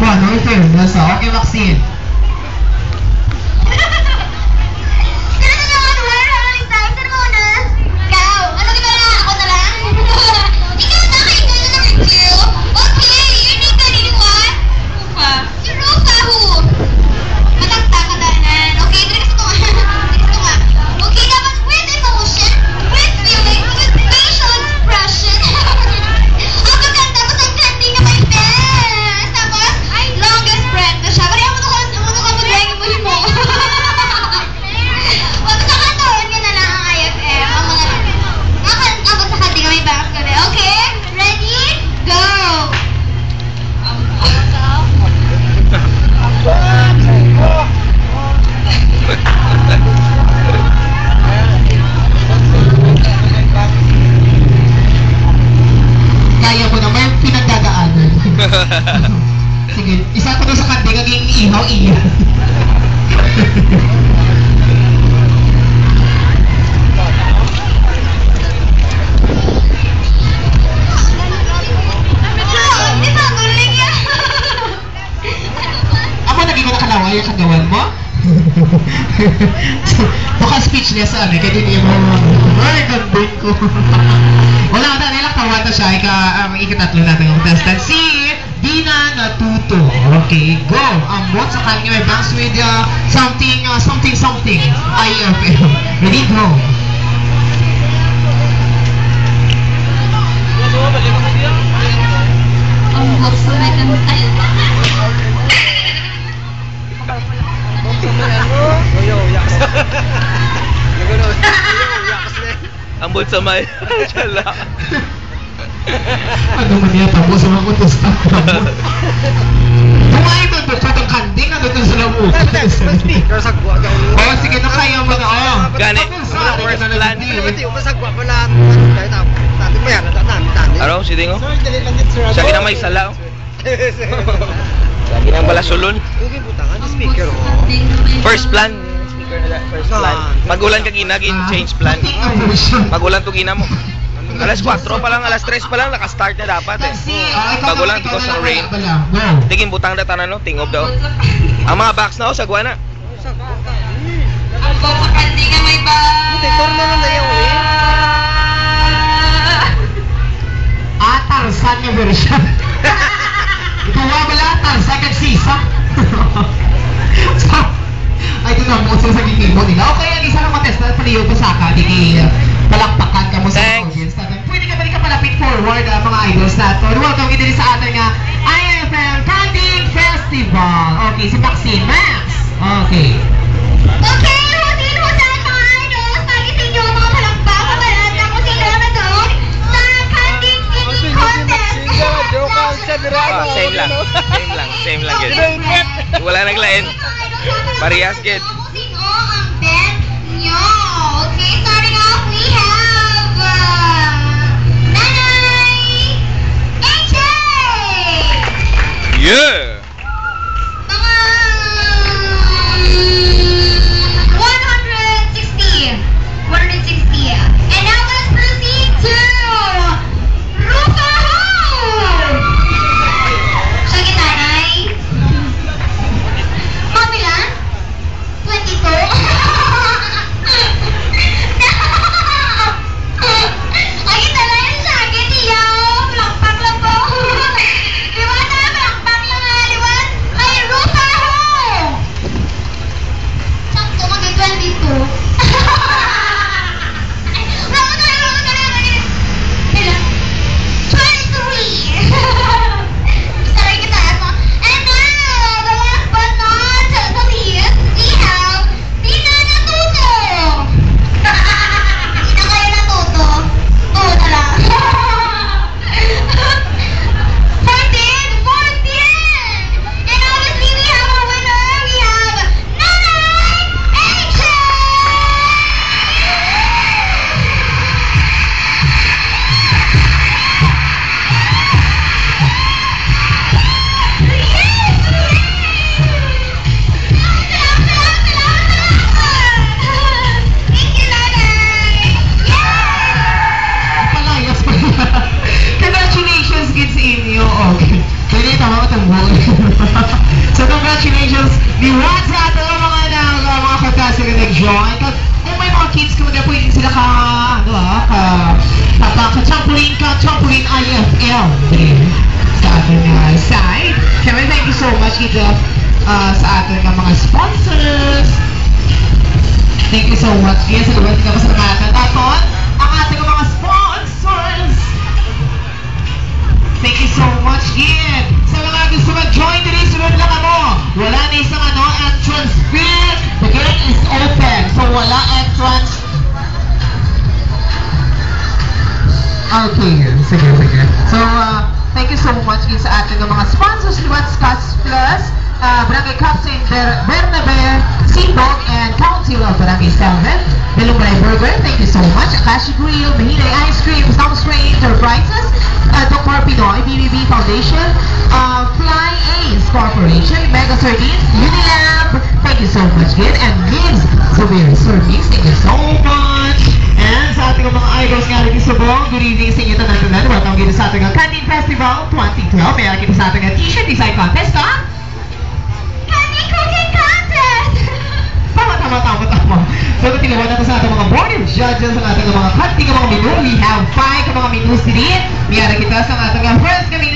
Ano yung fairness, ha? Okay, Maxine. Sige, isa ko doon sa kante, naging ihaw-ihaw. Ako naging ko nakalawa yung kagawan mo? Baka speechless sa kaya hindi mo ay, gandun ko. Wala ka na, nilakawa na siya, ikatatlo natin ang contestant. Si Dina Natuto. Okay, go. Ambot sa kanya may bangs with something. IFM. Ready, go. Ambot sa may kanta. Ambot sa may. Chala. Ano man niya, tapos sa mga contestant. Tumayo doon, itong kanding, ano doon sa lamu. Speaker sa gwa daw. Oh, sige na kayo mo na, oh. Gani, mga first plan. Yung masagwa pa lang. Kahit natin mo yan, natin. Araw, si Dingo? Sorry, dali lang din, sir. Siya kinang may salaw. Siya kinang bala sulon. Okay, butangan, yung speaker mo. First plan. Speaker na first plan. Magulan ka gina, change plan. Magulan to gina mo. Alas 4 pa lang, alas 3 pa lang, nakastart na dapat eh. Magulan because of rain. Tingin butang na tanan no, tingob daw. Ang mga box na o, sagwa na. Ambot sa kandi nga may ba? Hindi, turno lang na yung Tarsan yung version. Ito nga pala, Tarsan kagsisa. Ay, ito na mo sa giging mo nila. Okay, ang isa ng contestant, paliyo pa sa ka, di palakpakan ka mo sa audience natin. Pwede ka balik ka palapit forward mga idols natin. Welcome kita sa atin nga IFM Kanding Festival. Okay, si Maxine Max. Okay. Okay, sino sa mga idols? Pagitin nyo mga palakpak. Kabalaan na kung sino na doon sa Kanding Singing Contest. Same lang yun. Wala naglain. Parehas gid. Sino ang band nyo? Okay, starting off, we have Nanay AJ! Yeah! Mga 160. And now let's proceed to Rufa Ho! Siya gitanay. Mabilan? 22? Ay, talayan siya. Ganyan. Malakpak lang po. Di ba na? Malakpak lang nga. Di Liwat sa ato mga katas sila nag-join. Kung may mga kids ka pwede sila ka-trampoline IFL. Sa ating side. Siyempre, thank you so much dito sa ating mga sponsors. Thank you so much. Yes, sa luwag ka pasalamatan. Tapos, ang ating mga sponsors. Thank you so much, Gid. Sa mga gusto mag-join din, sunod lang ako. Wala na isang entrance fee. The gate is open. So, wala entrance. Okay, sige. So, thank you so much Gid sa ating mga sponsors. Liwat Scotch Plus, Barangay Captain Bernabe, Seabog, and Council of Barangay 7. Belunggay Burger, thank you so much. Akashi Grill, Mahinay Ice Cream, South Stray Enterprises, Dr. Pinoy, BBB Foundation, Fly Ace Corporation, Mega Sardines, Unilab, thank you so much, Gid, and Mims Zubir Service, thank you so much. And sa ating mga idols nga rin sa buong, good evening sa inyo tanan-tanan. Welcome dito sa ating Candy Festival 2012. May kita sa ating T-shirt design contest, ha? Candy cooking contest! Tama. So, tinawan natin sa ating mga board of judges sa ating mga kanting mga menu. We have 5 mga menus today. Mayara kita sa ating first kami